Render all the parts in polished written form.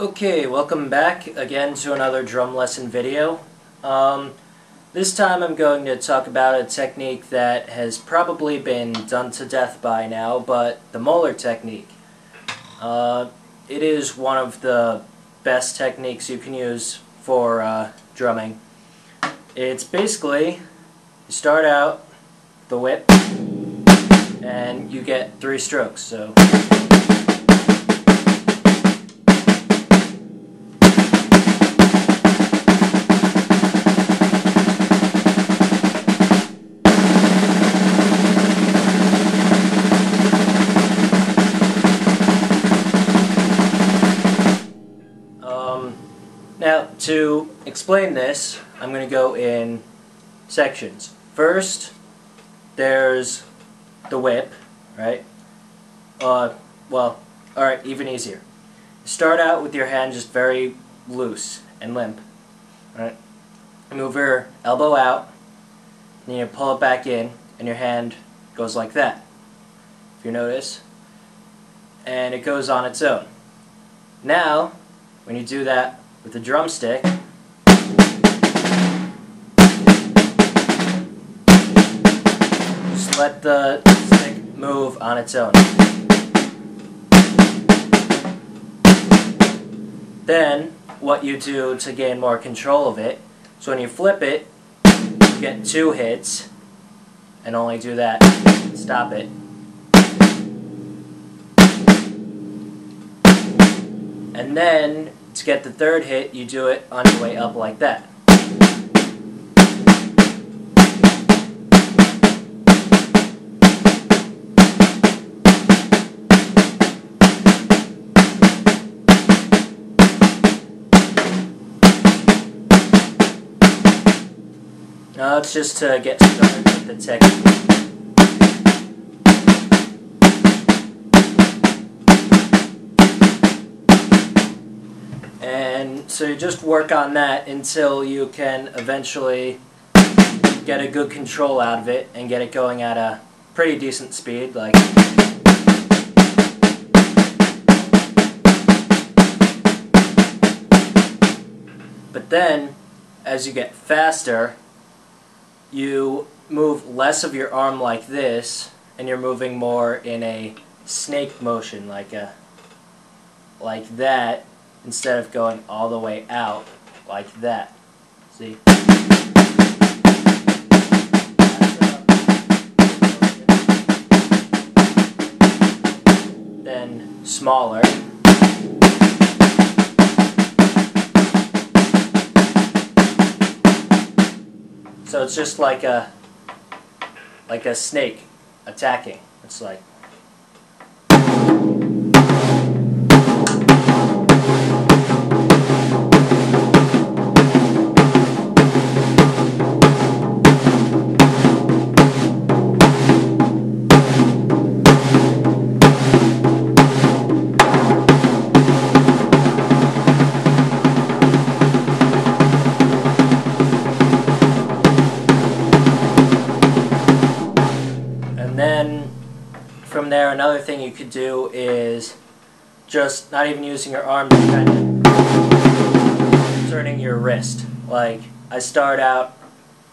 Okay, welcome back again to another drum lesson video. This time I'm going to talk about a technique that has probably been done to death by now, but the moeller technique. It is one of the best techniques you can use for drumming. It's basically, you start out the whip and you get 3 strokes. So now, to explain this, I'm going to go in sections. First, there's the whip, right? Alright, even easier. Start out with your hand just very loose and limp, right? Move your elbow out, and you pull it back in, and your hand goes like that, if you notice. And it goes on its own. Now, when you do that with the drumstick, just let the stick move on its own. Then, what you do to gain more control of it, so when you flip it, you get 2 hits, and only do that, stop it. And then, to get the 3rd hit, you do it on your way up like that. Now it's just to get started with the technique. And so you just work on that until you can eventually get a good control out of it and get it going at a pretty decent speed, like. But then, as you get faster, you move less of your arm like this, and you're moving more in a snake motion, like that, instead of going all the way out like that. See? Then smaller. So it's just like a snake attacking. It's like. Then from there, another thing you could do is just not even using your arm, just kind of turning your wrist. Like, I start out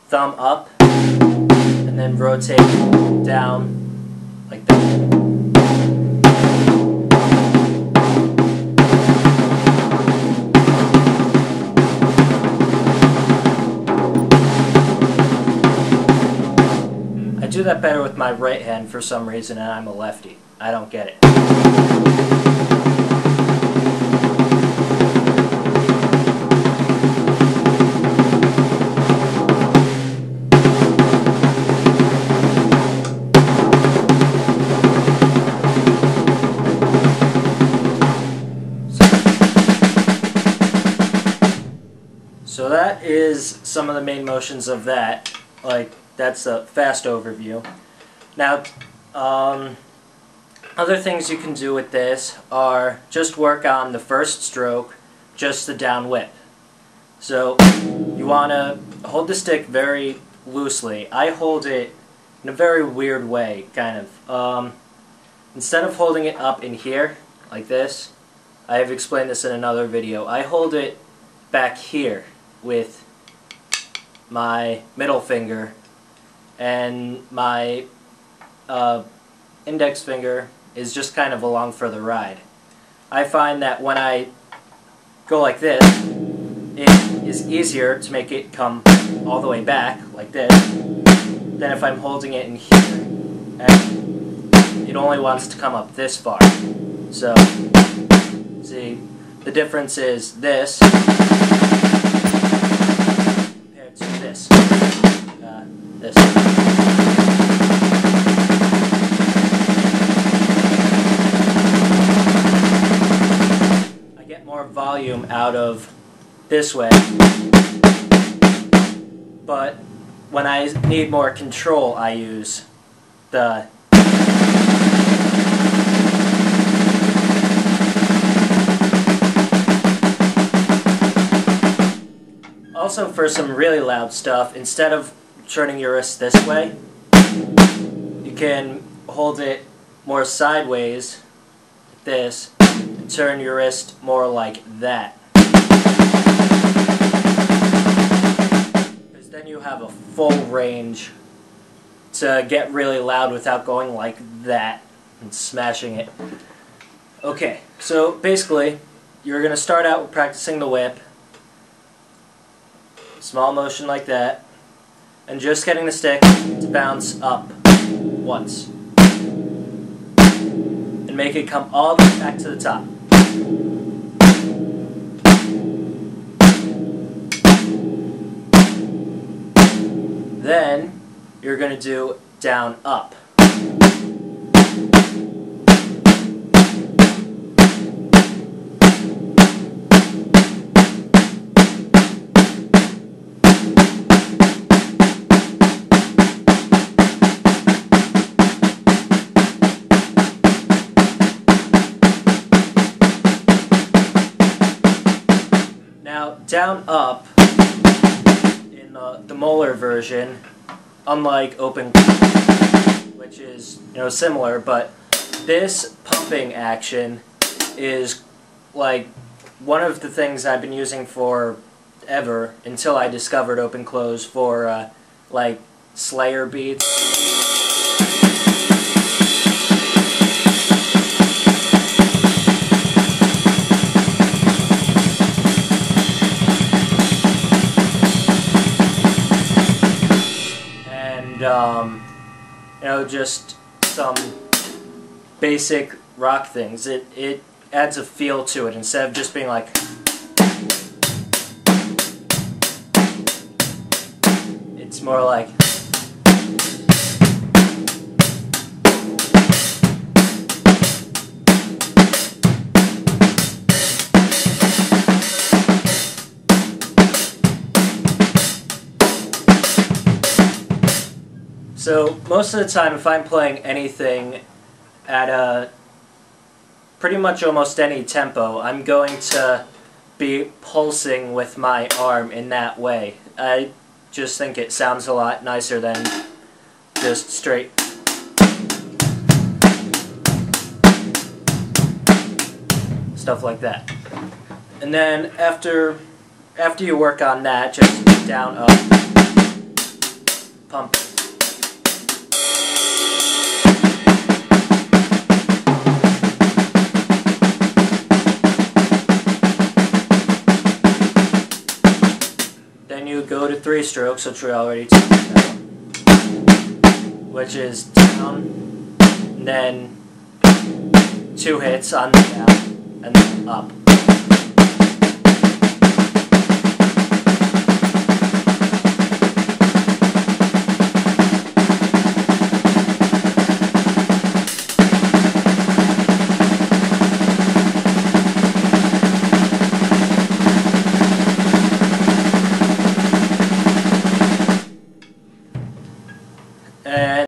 thumb up and then rotate down like that. I do that better with my right hand for some reason, and I'm a lefty. I don't get it. So that is some of the main motions of that. Like, that's a fast overview. Now, other things you can do with this are just work on the first stroke, just the down whip. So you want to hold the stick very loosely. I hold it in a very weird way, kind of. Instead of holding it up in here, like this, I have explained this in another video. I hold it back here with my middle finger, and my index finger is just kind of along for the ride. I find that when I go like this, it is easier to make it come all the way back, like this, than if I'm holding it in here. And it only wants to come up this far. So, see, the difference is this compared to this. This. I get more volume out of this way, but when I need more control, I use the also, for some really loud stuff, instead of turning your wrist this way, you can hold it more sideways, like this, and turn your wrist more like that. Because then you have a full range to get really loud without going like that and smashing it. Okay, so basically, you're going to start out with practicing the whip. Small motion like that, and just getting the stick to bounce up once. And make it come all the way back to the top. Then, you're going to do down up. Down up in the moeller version, unlike open, which is similar, but this pumping action is like one of the things I've been using forever until I discovered open close for like Slayer beats. Just some basic rock things. It adds a feel to it instead of just being like. It's more like. So, most of the time, if I'm playing anything at a pretty much almost any tempo, I'm going to be pulsing with my arm in that way. I just think it sounds a lot nicer than just straight. Stuff like that. And then after you work on that, just down, up, pump. You go to 3 strokes, which we already talked about, which is down, and then 2 hits on the down, and then up.